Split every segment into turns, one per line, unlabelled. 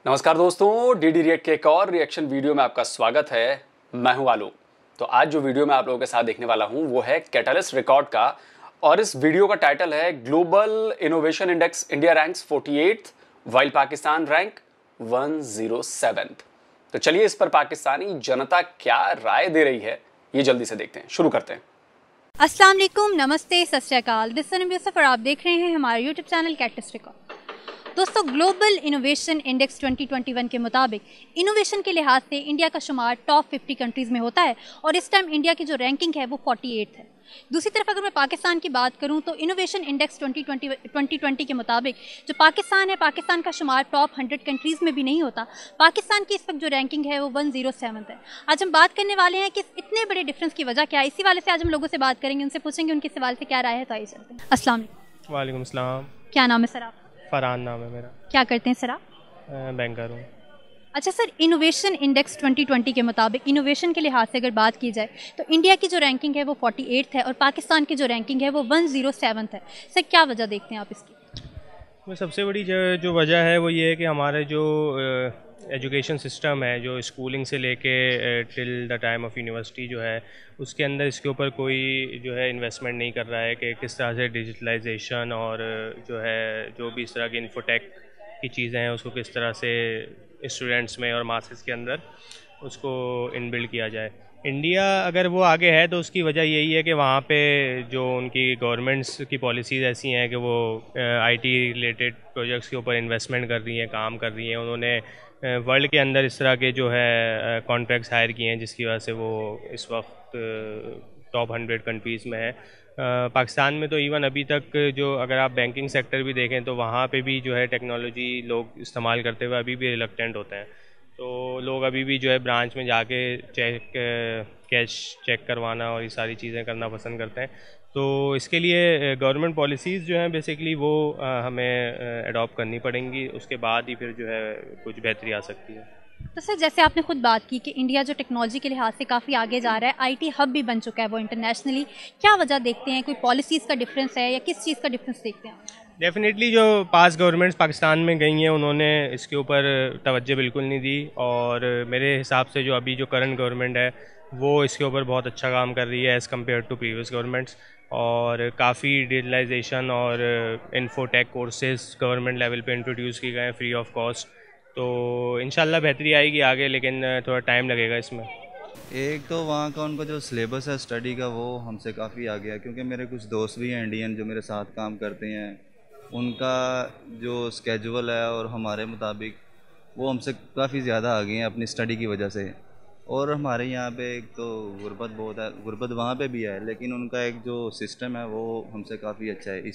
नमस्कार दोस्तों, DD react के एक और रिएक्शन वीडियो में आपका स्वागत है। मैं हूं आलू। तो आज जो वीडियो मैं आप लोगों के साथ देखने वाला हूं वो है कैटलिस्ट रिकॉर्ड का, और इस वीडियो का टाइटल है global innovation index India ranks 48th while Pakistan rank 107th। तो चलिए इस पर पाकिस्तानी जनता क्या राय दे रही है ये जल्दी से देखते हैं। शुरू करते हैं।
अस्सलाम वालेकुम, नमस्ते, सत श्री अकाल। दिस इज यूसुफ और आप देख रहे हैं हमारा यूट्यूब चैनल कैटलिस्ट रिकॉर्ड। दोस्तों, ग्लोबल इनोवेशन इंडेक्स 2021 के मुताबिक इनोवेशन के लिहाज से इंडिया का शुमार टॉप 50 कंट्रीज़ में होता है और इस टाइम इंडिया की जो रैंकिंग है वो 48 है। दूसरी तरफ अगर मैं पाकिस्तान की बात करूं तो इनोवेशन इंडेक्स 2020 के मुताबिक जो पाकिस्तान है, पाकिस्तान का शुमार टॉप 100 कंट्रीज़ में भी नहीं होता। पाकिस्तान की इस वक्त जो रैंकिंग है वो 107 है। आज हम बात करने वाले हैं कि इतने बड़े डिफरेंस की वजह क्या है। इसी वाले से आज हम लोगों से बात करेंगे, उनसे पूछेंगे उनके सवाल से क्या राय है। तो आइए चलते हैं। अस्सलाम वालेकुम।
वालेकुम सलाम।
क्या नाम है सर आप?
फरहान नाम है मेरा।
क्या करते हैं सर आप?
बैंकर हूँ।
अच्छा सर, इनोवेशन इंडेक्स 2020 के मुताबिक इनोवेशन के लिहाज से अगर बात की जाए तो इंडिया की जो रैंकिंग है वो 48 है और पाकिस्तान की जो रैंकिंग है वो 107 है। सर क्या वजह देखते हैं आप इसकी?
वो सबसे बड़ी जो वजह है वो ये है कि हमारे जो एजुकेशन सिस्टम है, जो स्कूलिंग से लेके till the time of university जो है, उसके अंदर इसके ऊपर कोई जो है इन्वेस्टमेंट नहीं कर रहा है कि किस तरह से डिजिटलाइजेशन और जो है जो भी इस तरह की इन्फोटेक की चीज़ें हैं उसको किस तरह से स्टूडेंट्स में और मासेस के अंदर उसको इनबिल्ड किया जाए। इंडिया अगर वो आगे है तो उसकी वजह यही है कि वहाँ पे जो उनकी गवर्नमेंट्स की पॉलिसीज़ ऐसी हैं कि वो आईटी रिलेटेड प्रोजेक्ट्स के ऊपर इन्वेस्टमेंट कर रही हैं, काम कर रही हैं। उन्होंने वर्ल्ड के अंदर इस तरह के जो है कॉन्ट्रैक्ट्स हायर किए हैं जिसकी वजह से वो इस वक्त टॉप 100 कंट्रीज़ में है। पाकिस्तान में तो इवन अभी तक जो अगर आप बैंकिंग सेक्टर भी देखें तो वहाँ पे भी जो है टेक्नोलॉजी लोग इस्तेमाल करते हुए अभी भी रिलक्टेंट होते हैं। तो लोग अभी भी जो है ब्रांच में जाके कैश चेक करवाना और ये सारी चीज़ें करना पसंद करते हैं। तो इसके लिए गवर्नमेंट पॉलिसीज़ जो हैं बेसिकली वो हमें अडॉप्ट करनी पड़ेंगी, उसके बाद ही फिर जो है कुछ बेहतरी आ सकती है।
तो सर जैसे आपने खुद बात की कि इंडिया जो टेक्नोलॉजी के लिहाज से काफ़ी आगे जा रहा है, आईटी हब भी बन चुका है वो इंटरनेशनली। क्या वजह देखते हैं? कोई पॉलिसीज़ का डिफरेंस है या किस चीज़ का डिफरेंस देखते हैं?
डेफिनेटली जो पास गवर्नमेंट्स पाकिस्तान में गई हैं उन्होंने इसके ऊपर तवज्जो बिल्कुल नहीं दी, और मेरे हिसाब से जो अभी जो करंट गवर्नमेंट है वो इसके ऊपर बहुत अच्छा काम कर रही है as compare to previous governments. और काफ़ी डिजिटलाइजेशन और इन्फोटेक कोर्सेज गवर्नमेंट लेवल पे इंट्रोड्यूस किए गए हैं फ्री ऑफ कॉस्ट। तो इंशाल्लाह बेहतरी आएगी आगे, लेकिन थोड़ा टाइम लगेगा इसमें।
एक तो वहाँ का उनका जो सिलेबस है स्टडी का वो हमसे काफ़ी आगे है, क्योंकि मेरे कुछ दोस्त भी हैं इंडियन जो मेरे साथ काम करते हैं। उनका जो स्केजुअल है और हमारे मुताबिक वो हमसे काफ़ी ज़्यादा आगे हैं अपनी स्टडी की वजह से। और हमारे यहाँ पे एक तो गुर्बत बहुत है, गुर्बत वहाँ पे भी है, लेकिन उनका एक जो सिस्टम है वो हमसे काफ़ी अच्छा है,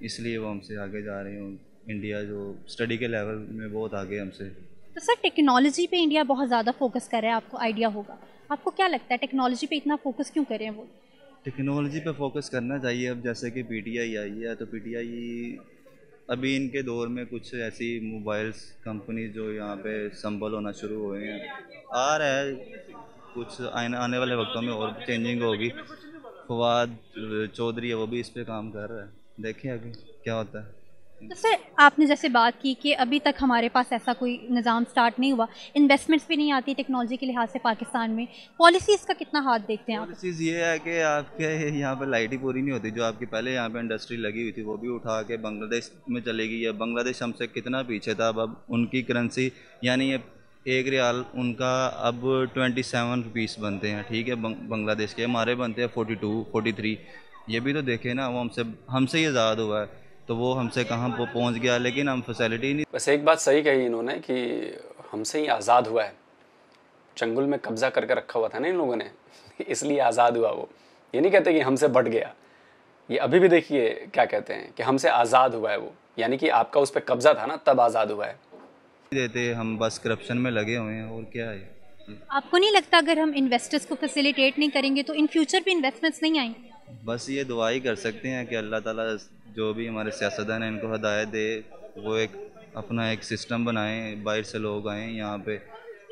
इसलिए वो हमसे आगे जा रहे हैं। इंडिया जो स्टडी के लेवल में बहुत आगे है हमसे।
तो सर टेक्नोलॉजी पे इंडिया बहुत ज़्यादा फोकस कर रहा है, आपको आइडिया होगा। आपको क्या लगता है टेक्नोलॉजी पे इतना फोकस क्यों कर रहे हैं वो?
टेक्नोलॉजी पे फोकस करना चाहिए। अब जैसे कि पीटीआई आई है, तो पीटीआई अभी इनके दौर में कुछ ऐसी मोबाइल्स कंपनी जो यहाँ पे संभल होना शुरू हुए हैं, आ रहा है कुछ आने वाले वक्तों में और चेंजिंग होगी। फवाद चौधरी है वो भी इस पे काम कर रहा है, देखें अभी क्या होता है।
तो सर आपने जैसे बात की कि अभी तक हमारे पास ऐसा कोई निज़ाम स्टार्ट नहीं हुआ, इन्वेस्टमेंट्स भी नहीं आती टेक्नोलॉजी के लिहाज से पाकिस्तान में, पॉलिसीज़ का कितना हाथ देखते हैं आप?
पॉलिसीज़ ये है कि आपके यहाँ पे लाइट ही पूरी नहीं होती। जो आपकी पहले यहाँ पे इंडस्ट्री लगी हुई थी वो भी उठा के बांग्लादेश में चलेगी। है बांग्लादेश हमसे कितना पीछे था, अब उनकी करेंसी यानी ये 1 रियाल उनका अब 27 रुपीस बनते हैं, ठीक है। बांग्लादेश के हमारे बनते हैं 42 43। ये भी तो देखे ना, वो हमसे ही आज़ाद हुआ है, तो वो हमसे कहाँ पहुँच गया, लेकिन हम फैसिलिटी नहीं।
बस एक बात सही कही इन्होंने कि हमसे ही आज़ाद हुआ है। चंगुल में कब्जा करके रखा हुआ था ना इन लोगों ने, इसलिए आज़ाद हुआ वो। ये नहीं कहते कि हमसे बढ़ गया। ये अभी भी देखिए क्या कहते हैं कि हमसे आज़ाद हुआ है वो, यानी कि आपका उस पर कब्जा था ना, तब आज़ाद हुआ है।
देते हम बस करप्शन में लगे हुए हैं, और क्या है।
आपको नहीं लगता अगर हम इन्वेस्टर्स को फैसिलिटेट नहीं करेंगे तो इन फ्यूचर भी इन्वेस्टमेंट्स नहीं आएंगे?
बस ये दुआ ही कर सकते हैं कि अल्लाह ताला जो भी हमारे सियासतदान हैं इनको हदायत दे, वो एक अपना एक सिस्टम बनाएं, बाहर से लोग आएँ यहाँ पे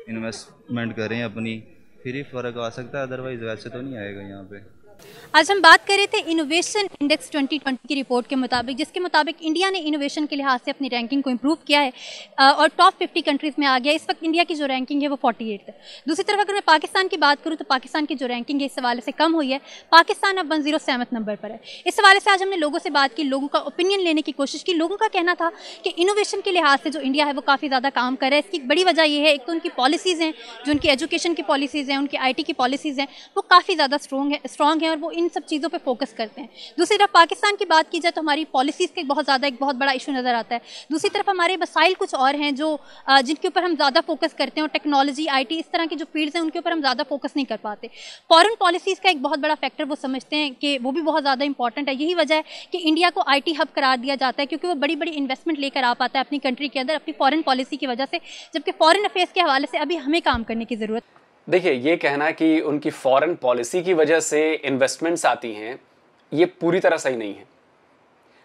इन्वेस्टमेंट करें अपनी, फिर ही फ़र्क आ सकता है, अदरवाइज़ वैसे तो नहीं आएगा यहाँ पे।
आज हम बात कर रहे थे इनोवेशन इंडेक्स 2020 की रिपोर्ट के मुताबिक, जिसके मुताबिक इंडिया ने इनोवेशन के लिहाज से अपनी रैंकिंग को इम्प्रूव किया है और टॉप 50 कंट्रीज़ में आ गया। इस वक्त इंडिया की जो रैंकिंग है वो 48 है। दूसरी तरफ अगर मैं पाकिस्तान की बात करूँ तो पाकिस्तान की जो रैंकिंग है इस हवाले से कम हुई है। पाकिस्तान अब 107 नंबर पर है। इस हवाले से आज हमने लोगों से बात की, लोगों का ओपिनियन लेने की कोशिश की। लोगों का कहना था कि इनोवेशन के लिहाज से जो इंडिया है वो काफ़ी ज़्यादा काम कर रहा है। इसकी बड़ी वजह यह है, एक तो उनकी पॉलिसीज़ हैं, जो उनकी एजुकेशन की पॉलिसीज़ हैं, उनकी IT की पॉलिसीज़ हैं, वो काफ़ी ज़्यादा स्ट्रॉन्ग है और वो इन सब चीज़ों पे फोकस करते हैं। दूसरी तरफ पाकिस्तान की बात की जाए तो हमारी पॉलिसीज़ का एक बहुत बड़ा इशू नज़र आता है। दूसरी तरफ हमारे मसाइल कुछ और हैं जो जिनके ऊपर हम ज़्यादा फोकस करते हैं और टेक्नोलॉजी, IT इस तरह की जो फील्ड्स हैं उनके ऊपर हम ज़्यादा फोकस नहीं कर पाते। फॉरेन पॉलिसीज़ का एक बहुत बड़ा फैक्टर वो समझते हैं कि वो भी बहुत ज़्यादा इंपॉर्टेंट है। यही वजह है कि इंडिया को IT हब करार दिया जाता है, क्योंकि वो बड़ी बड़ी इन्वेस्टमेंट लेकर आ पाता है अपनी कंट्री के अंदर अपनी फॉरेन पॉलिसी की वजह से, जबकि फॉरेन अफेयर्स के हवाले से अभी हमें काम करने की ज़रूरत।
देखिए, ये कहना कि उनकी फॉरेन पॉलिसी की वजह से इन्वेस्टमेंट्स आती हैं, ये पूरी तरह सही नहीं है।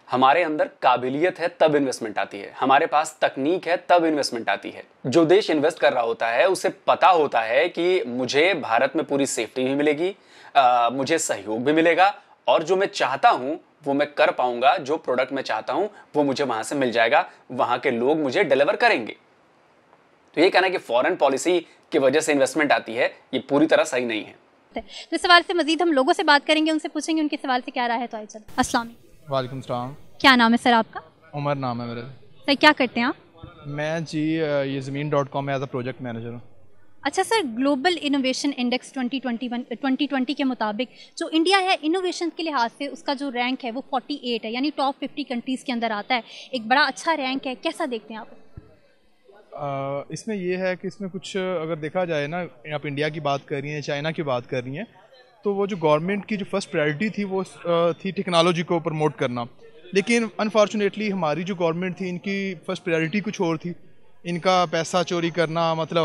हमारे अंदर काबिलियत है तब इन्वेस्टमेंट आती है, हमारे पास तकनीक है तब इन्वेस्टमेंट आती है। जो देश इन्वेस्ट कर रहा होता है उसे पता होता है कि मुझे भारत में पूरी सेफ्टी भी मिलेगी, मुझे सहयोग भी मिलेगा और जो मैं चाहता हूं वो मैं कर पाऊंगा, जो प्रोडक्ट मैं चाहता हूं वो मुझे वहां से मिल जाएगा, वहां के लोग मुझे डिलीवर करेंगे। तो ये कहना कि फॉरेन पॉलिसी की वजह से इन्वेस्टमेंट आती है, ये पूरी तरह सही नहीं है।
तो इस सवाल से मजीद हम लोगों से बात करेंगे, उनसे पूछेंगे उनके सवाल से क्या राय है। तो आइए चलो। अस्सलाम
वालेकुम सलाम।
क्या नाम है सर आपका?
उमर नाम है मेरा।
सर क्या करते हैं आप?
मैं जी ये ज़मीन.com में एज अ प्रोजेक्ट मैनेजर हूँ।
अच्छा सर, ग्लोबल इनोवेशन इंडेक्स 2020 के मुताबिक जो इंडिया है इनोवेशन के लिहाज से उसका जो रैंक है वो 48 है, यानी टॉप 50 कंट्रीज़ के अंदर आता है। एक बड़ा अच्छा रैंक है, कैसा देखते हैं आप?
इसमें ये है कि इसमें कुछ अगर देखा जाए ना, आप इंडिया की बात कर रही हैं, चाइना की बात कर रही हैं, तो वो जो गवर्नमेंट की जो फर्स्ट प्रायोरिटी थी वो थी टेक्नोलॉजी को प्रमोट करना। लेकिन अनफॉर्चुनेटली हमारी जो गवर्नमेंट थी इनकी फर्स्ट प्रायोरिटी कुछ और थी। इनका पैसा चोरी करना, मतलब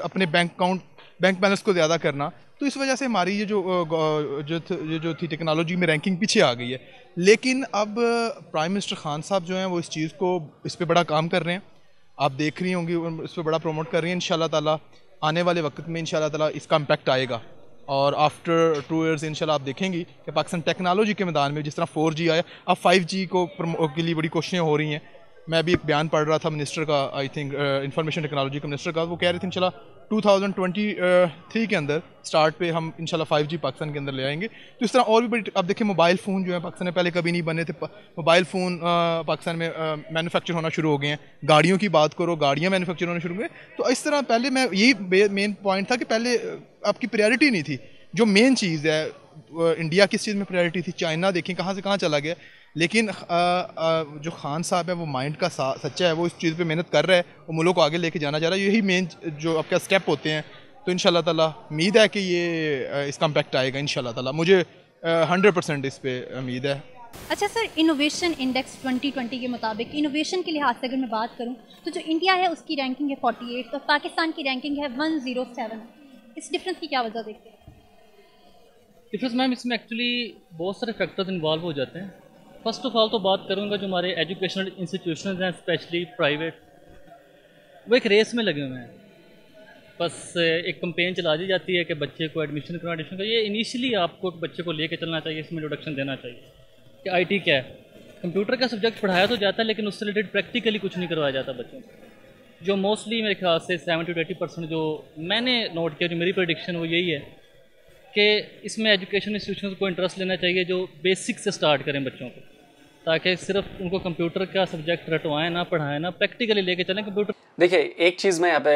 अपने बैंक बैलेंस को ज़्यादा करना। तो इस वजह से हमारी ये जो थी टेक्नोलॉजी में रैंकिंग पीछे आ गई है। लेकिन अब प्राइम मिनिस्टर खान साहब जो हैं वो इस पर बड़ा काम कर रहे हैं। आप देख रही होंगी इस पर बड़ा प्रमोट कर रही हैं। इंशाल्लाह ताला आने वाले वक्त में इंशाल्लाह ताला इसका इम्पैक्ट आएगा और आफ्टर 2 years इंशाल्लाह आप देखेंगी कि पाकिस्तान टेक्नोलॉजी के मैदान में जिस तरह 4G आया, अब 5G के लिए बड़ी कोशिशें हो रही हैं। मैं भी एक बयान पढ़ रहा था मिनिस्टर का, आई थिंक इंफॉर्मेशन टेक्नोलॉजी का मिनिस्टर का, वो कह रहे थे इंशाल्लाह 2023 के अंदर स्टार्ट पे हम इंशाल्लाह 5G पाकिस्तान के अंदर ले आएंगे। तो इस तरह और भी बड़ी, अब देखिए मोबाइल फ़ोन जो है पाकिस्तान में पहले कभी नहीं बने थे, मोबाइल फ़ोन पाकिस्तान में मैन्युफैक्चर होना शुरू हो गए हैं। गाड़ियों की बात करो, गाड़ियाँ मैन्युफैक्चर होना शुरू हो गए। तो इस तरह पहले मैं यही मेन पॉइंट था कि पहले आपकी प्रायोरिटी नहीं थी। जो मेन चीज़ है इंडिया किस चीज़ में प्रायोरिटी थी, चाइना देखें कहाँ से कहाँ चला गया। लेकिन जो खान साहब है वो माइंड का सच्चा है, वो इस चीज़ पे मेहनत कर रहा है, वो मुल्क को आगे लेके जाना चाह रहा है। यही मेन जो आपका स्टेप होते हैं। तो इंशाल्लाह ताला उम्मीद है कि ये इसका इम्पैक्ट आएगा इंशाल्लाह ताला, मुझे 100% इस पर उम्मीद है।
अच्छा सर, इनोवेशन इंडेक्स 2020 के मुताबिक इनोवेशन के लिहाज से अगर मैं बात करूं तो जो इंडिया है उसकी रैंकिंग है 48 और पाकिस्तान की रैंकिंग है 107। इस डिफरेंस की क्या वजह देखते हैं?
डिफरेंस मैम, इसमें एक्चुअली बहुत सारे फैक्टर्स इन्वॉल्व हो जाते हैं। फर्स्ट ऑफ ऑल तो बात करूँगा जो हमारे एजुकेशनल इंस्टीट्यूशंस हैं, स्पेशली प्राइवेट, वो एक रेस में लगे हुए हैं। बस एक कंपेन चला दी जाती है कि बच्चे को एडमिशन का ये इनिशियली आपको बच्चे को लेके चलना चाहिए, इसमें इंट्रोडक्शन देना चाहिए कि IT क्या है। कंप्यूटर का सब्जेक्ट पढ़ाया तो जाता है लेकिन उससे रिलेटेड प्रैक्टिकली कुछ नहीं करवाया जाता बच्चों को। जो मोस्टली मेरे ख्याल से 70 to 80% जो मैंने नोट किया, जो मेरी प्रेडिक्शन वो यही है कि इसमें एजुकेशन इंस्टीट्यूशन को इंटरेस्ट लेना चाहिए जो बेसिक से स्टार्ट करें बच्चों को, ताकि सिर्फ उनको कंप्यूटर का सब्जेक्ट रटवाएं ना, पढ़ाएं ना, प्रैक्टिकली लेके चलें कंप्यूटर। देखिए,
एक चीज़ मैं यहाँ पे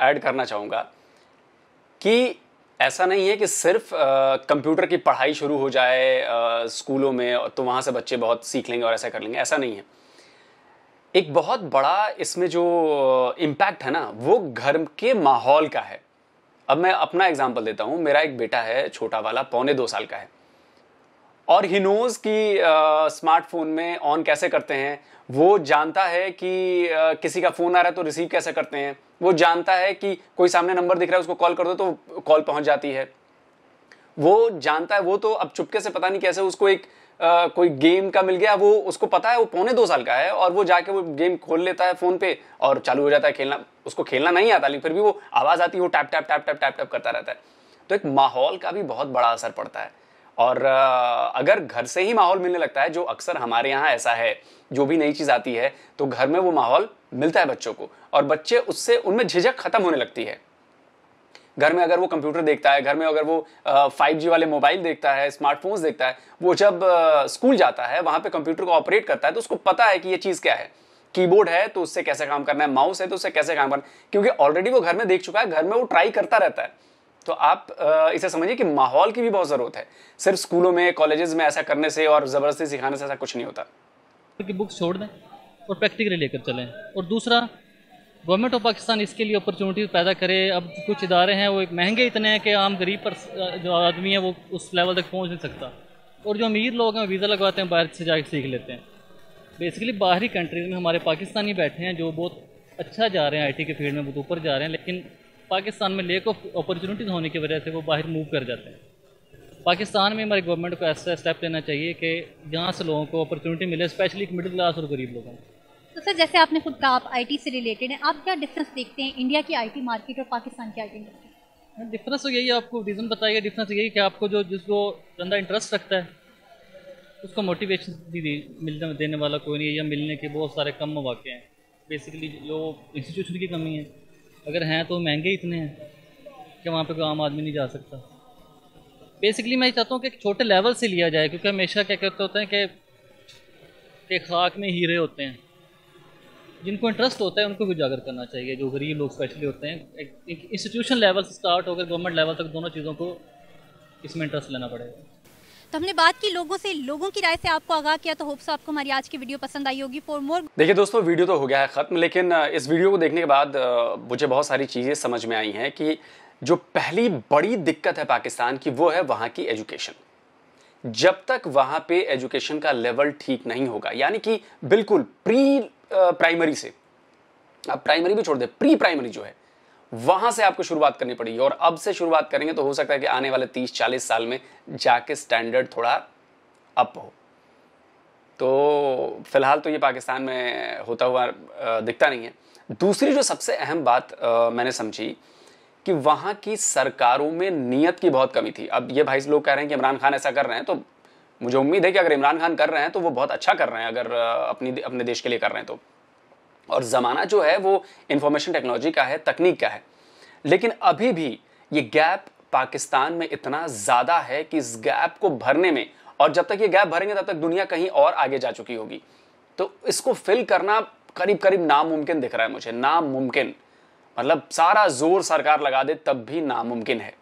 ऐड करना चाहूँगा कि ऐसा नहीं है कि सिर्फ कंप्यूटर की पढ़ाई शुरू हो जाए स्कूलों में तो वहाँ से बच्चे बहुत सीख लेंगे और ऐसा कर लेंगे, ऐसा नहीं है। एक बहुत बड़ा इसमें जो इम्पैक्ट है ना वो घर के माहौल का है। अब मैं अपना एग्जांपल देता हूँ। मेरा एक बेटा है छोटा वाला, 1.25 साल का है, और ही नोज कि स्मार्टफोन में ऑन कैसे करते हैं, वो जानता है कि किसी का फ़ोन आ रहा है तो रिसीव कैसे करते हैं, वो जानता है कि कोई सामने नंबर दिख रहा है उसको कॉल कर दो तो कॉल पहुंच जाती है, वो जानता है। वो तो अब चुपके से पता नहीं कैसे उसको एक कोई गेम का मिल गया, वो उसको पता है, वो 1.25 साल का है और वो जाके वो गेम खोल लेता है फ़ोन पे और चालू हो जाता है खेलना। उसको खेलना नहीं आता लेकिन फिर भी वो आवाज़ आती है, वो tap tap tap tap tap tap करता रहता है। तो एक माहौल का भी बहुत बड़ा असर पड़ता है। और अगर घर से ही माहौल मिलने लगता है, जो अक्सर हमारे यहाँ ऐसा है, जो भी नई चीज़ आती है तो घर में वो माहौल मिलता है बच्चों को, और बच्चे उससे, उनमें झिझक खत्म होने लगती है। घर में अगर वो कंप्यूटर देखता है, घर में अगर वो 5G वाले मोबाइल देखता है, स्मार्टफोन्स देखता है, वो जब स्कूल जाता है वहाँ पे कंप्यूटर को ऑपरेट करता है तो उसको पता है कि ये चीज़ क्या है, कीबोर्ड है तो उससे कैसे काम करना है, माउस है तो उससे कैसे काम करना है, क्योंकि ऑलरेडी वो घर में देख चुका है, घर में वो ट्राई करता रहता है। तो आप इसे समझिए कि माहौल की भी बहुत ज़रूरत है। सिर्फ स्कूलों में, कॉलेजेस में ऐसा करने से और ज़बरदस्ती सिखाने से ऐसा कुछ नहीं होता।
की बुक्स छोड़ दें और प्रैक्टिकली लेकर चलें। और दूसरा, गवर्नमेंट ऑफ पाकिस्तान इसके लिए अपॉर्चुनिटी पैदा करे। अब कुछ इदारे हैं वो महंगे इतने हैं कि आम गरीब पर जो आदमी है वो उस लेवल तक पहुंच नहीं सकता, और जो अमीर लोग हैं वीज़ा लगवाते हैं, बाहर से जाकर सीख लेते हैं। बेसिकली बाहरी कंट्रीज़ में हमारे पाकिस्तानी बैठे हैं जो बहुत अच्छा जा रहे हैं, आईटी के फील्ड में बहुत ऊपर जा रहे हैं, लेकिन पाकिस्तान में लेक ऑफ अपॉर्चुनिटीज़ होने की वजह से वो बाहर मूव कर जाते हैं। पाकिस्तान में हमारी गवर्नमेंट को ऐसा स्टेप लेना चाहिए कि जहाँ से लोगों को अपॉर्चुनिटी मिले, स्पेशली मिडिल क्लास और गरीब लोगों को।
तो सर, जैसे आपने खुद कहा आप आईटी से रिलेटेड हैं, आप क्या डिफरेंस देखते हैं इंडिया की आईटी मार्केट और पाकिस्तान की आईटी मार्केट?
डिफरेंस तो यही है, आपको रीज़न बताइएगा। डिफरेंस यही कि आपको जो जिसको बंदा इंटरेस्ट रखता है उसको मोटिवेशन मिलने देने वाला कोई नहीं है, या मिलने के बहुत सारे कम मौके हैं। बेसिकली जो इंस्टीट्यूशन की कमी है, अगर हैं तो महंगे इतने हैं कि वहाँ पे कोई आम आदमी नहीं जा सकता। बेसिकली मैं चाहता हूँ कि एक छोटे लेवल से लिया जाए, क्योंकि हमेशा क्या कहते होते हैं कि खाक में हीरे होते हैं। जिनको इंटरेस्ट होता है उनको भी उजागर करना चाहिए, जो गरीब लोग स्पेशली होते हैं। एक इंस्टीट्यूशन लेवल से स्टार्ट होकर गवर्नमेंट लेवल तक दोनों चीज़ों को इसमें इंटरेस्ट लेना पड़ेगा।
तो हमने बात की लोगों से, लोगों की राय से आपको आगाह किया, तो होप्स आपको हमारी आज की वीडियो पसंद आई होगी। फॉर मोर,
देखिए दोस्तों, वीडियो तो हो गया है ख़त्म, लेकिन इस वीडियो को देखने के बाद मुझे बहुत सारी चीज़ें समझ में आई हैं कि जो पहली बड़ी दिक्कत है पाकिस्तान की वो है वहाँ की एजुकेशन। जब तक वहाँ पे एजुकेशन का लेवल ठीक नहीं होगा, यानी कि बिल्कुल प्री प्राइमरी से, आप प्राइमरी भी छोड़ दें, प्री प्राइमरी जो है वहां से आपको शुरुआत करनी पड़ेगी। और अब से शुरुआत करेंगे तो हो सकता है कि आने वाले 30-40 साल में जाके स्टैंडर्ड थोड़ा अप हो। तो फिलहाल तो ये पाकिस्तान में होता हुआ दिखता नहीं है। दूसरी जो सबसे अहम बात मैंने समझी कि वहाँ की सरकारों में नीयत की बहुत कमी थी। अब ये भाई लोग कह रहे हैं कि इमरान खान ऐसा कर रहे हैं, तो मुझे उम्मीद है कि अगर इमरान खान कर रहे हैं तो वो बहुत अच्छा कर रहे हैं, अगर अपने देश के लिए कर रहे हैं तो। और ज़माना जो है वो इंफॉर्मेशन टेक्नोलॉजी का है, तकनीक का है, लेकिन अभी भी ये गैप पाकिस्तान में इतना ज़्यादा है कि इस गैप को भरने में, और जब तक ये गैप भरेंगे तब तक दुनिया कहीं और आगे जा चुकी होगी, तो इसको फिल करना करीब करीब नामुमकिन दिख रहा है मुझे। नामुमकिन मतलब सारा जोर सरकार लगा दे तब भी नामुमकिन है।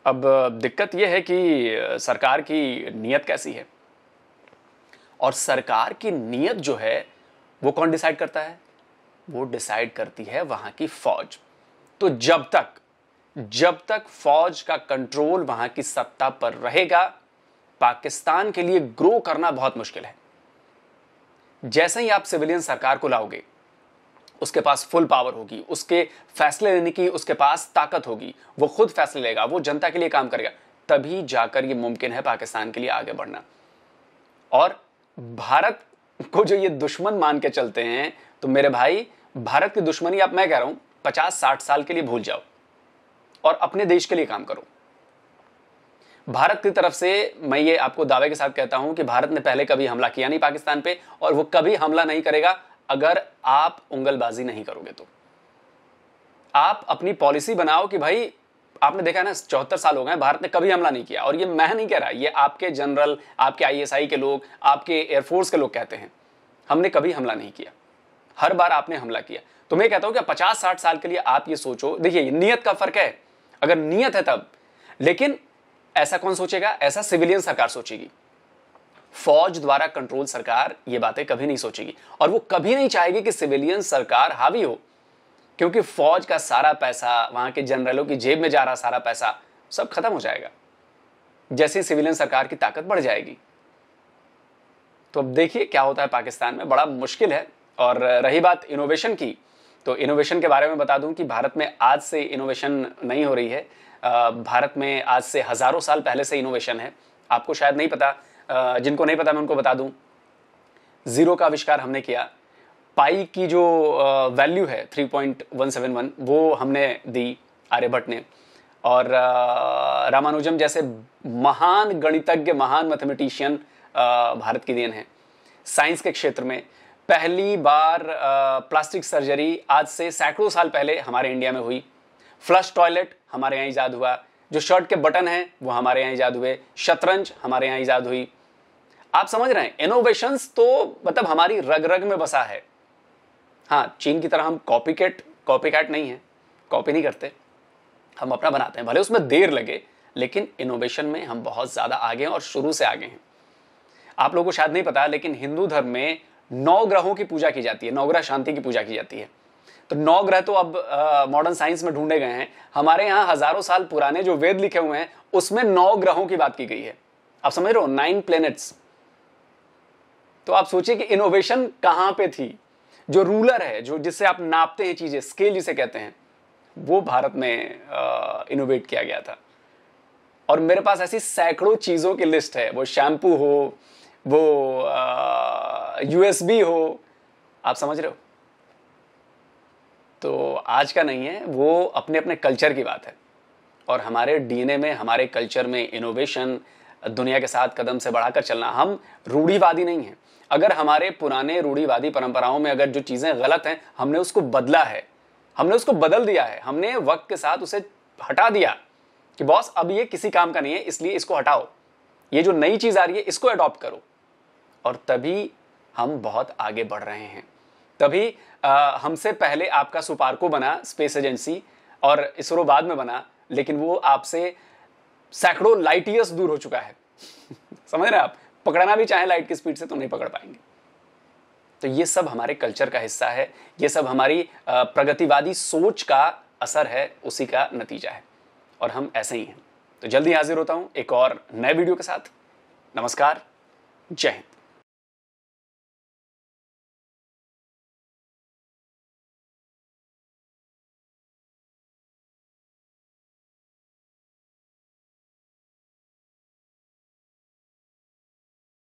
अब दिक्कत यह है कि सरकार की नीयत कैसी है, और सरकार की नीयत जो है वो कौन डिसाइड करता है? वो डिसाइड करती है वहां की फौज। तो जब तक फौज का कंट्रोल वहां की सत्ता पर रहेगा, पाकिस्तान के लिए ग्रो करना बहुत मुश्किल है। जैसे ही आप सिविलियन सरकार को लाओगे, उसके पास फुल पावर होगी, उसके फैसले लेने की उसके पास ताकत होगी, वो खुद फैसले लेगा, वो जनता के लिए काम करेगा, तभी जाकर ये मुमकिन है पाकिस्तान के लिए आगे बढ़ना। और भारत को जो ये दुश्मन मान के चलते हैं, तो मेरे भाई भारत की दुश्मनी आप, मैं कह रहा हूं 50-60 साल के लिए भूल जाओ और अपने देश के लिए काम करो। भारत की तरफ से मैं ये आपको दावे के साथ कहता हूं कि भारत ने पहले कभी हमला किया नहीं पाकिस्तान पे, और वो कभी हमला नहीं करेगा अगर आप उंगलबाजी नहीं करोगे। तो आप अपनी पॉलिसी बनाओ कि भाई, आपने देखा ना 74 साल हो गए, भारत ने कभी हमला नहीं किया। और ये मैं नहीं कह रहा, ये आपके जनरल, आपके ISI के लोग, आपके एयरफोर्स के लोग कहते हैं, हमने कभी हमला नहीं किया। हर बार आपने हमला किया। तो मैं कहता हूं कि 50-60 साल के लिए आप ये सोचो। देखिए, नीयत का फर्क है, अगर नीयत है तब, लेकिन ऐसा कौन सोचेगा? ऐसा सिविलियन सरकार सोचेगी। फौज द्वारा कंट्रोल सरकार ये बातें कभी नहीं सोचेगी, और वो कभी नहीं चाहेगी कि सिविलियन सरकार हावी हो, क्योंकि फौज का सारा पैसा, वहां के जनरलों की जेब में जा रहा सारा पैसा सब खत्म हो जाएगा जैसे सिविलियन सरकार की ताकत बढ़ जाएगी। तो अब देखिए क्या होता है पाकिस्तान में, बड़ा मुश्किल है। और रही बात इनोवेशन की, तो इनोवेशन के बारे में बता दूं कि भारत में आज से इनोवेशन नहीं हो रही है। भारत में आज से हज़ारों साल पहले से इनोवेशन है। आपको शायद नहीं पता, जिनको नहीं पता मैं उनको बता दूं। ज़ीरो का आविष्कार हमने किया, पाई की जो वैल्यू है 3.171 वो हमने दी, आर्यभट्ट ने। और रामानुजम जैसे महान गणितज्ञ, महान मैथमेटिशियन भारत की देन है। साइंस के क्षेत्र में पहली बार प्लास्टिक सर्जरी आज से सैकड़ों साल पहले हमारे इंडिया में हुई। फ्लश टॉयलेट हमारे यहाँ ईजाद हुआ। जो शर्ट के बटन हैं वो हमारे यहाँ ईजाद हुए। शतरंज हमारे यहाँ ईजाद हुई। आप समझ रहे हैं, इनोवेशंस तो मतलब हमारी रग रग में बसा है। हाँ, चीन की तरह हम कॉपी कैट नहीं है, कॉपी नहीं करते, हम अपना बनाते हैं। भले उसमें देर लगे, लेकिन इनोवेशन में हम बहुत ज़्यादा आगे हैं और शुरू से आगे हैं। आप लोगों को शायद नहीं पता, लेकिन हिंदू धर्म में 9 ग्रहों की पूजा की जाती है, 9 ग्रह शांति की पूजा की जाती है। तो 9 ग्रह तो अब मॉडर्न साइंस में ढूंढे गए हैं। हमारे यहाँ हजारों साल पुराने जो वेद लिखे हुए हैं उसमें 9 ग्रहों की बात की गई है। आप समझ रहे हो, 9 प्लैनेट्स। तो आप सोचिए कि इनोवेशन कहां पे थी। जो रूलर है, जो जिससे आप नापते हैं चीजें, स्केल जिसे कहते हैं, वो भारत में इनोवेट किया गया था। और मेरे पास ऐसी सैकड़ों चीजों की लिस्ट है, वो शैम्पू हो, वो यूएसबी हो, आप समझ रहे हो। तो आज का नहीं है, वो अपने अपने कल्चर की बात है। और हमारे डीएनए में, हमारे कल्चर में इनोवेशन, दुनिया के साथ कदम से बढ़ाकर चलना। हम रूढ़िवादी नहीं हैं। अगर हमारे पुराने रूढ़िवादी परंपराओं में अगर जो चीजें गलत हैं, हमने उसको बदला है, हमने उसको बदल दिया है, हमने वक्त के साथ उसे हटा दिया कि बॉस अब ये किसी काम का नहीं है, इसलिए इसको हटाओ, ये जो नई चीज आ रही है इसको अडॉप्ट करो। और तभी हम बहुत आगे बढ़ रहे हैं। तभी हमसे पहले आपका सुपार्को बना स्पेस एजेंसी, और इसरो बाद में बना, लेकिन वो आपसे सैकड़ों लाइट ईयर्स दूर हो चुका है। समझ रहे हैं आप, पकड़ना भी चाहे लाइट की स्पीड से तो नहीं पकड़ पाएंगे। तो ये सब हमारे कल्चर का हिस्सा है, ये सब हमारी प्रगतिवादी सोच का असर है, उसी का नतीजा है। और हम ऐसे ही हैं। तो जल्दी हाजिर होता हूं एक और नए वीडियो के साथ। नमस्कार, जय हिंद।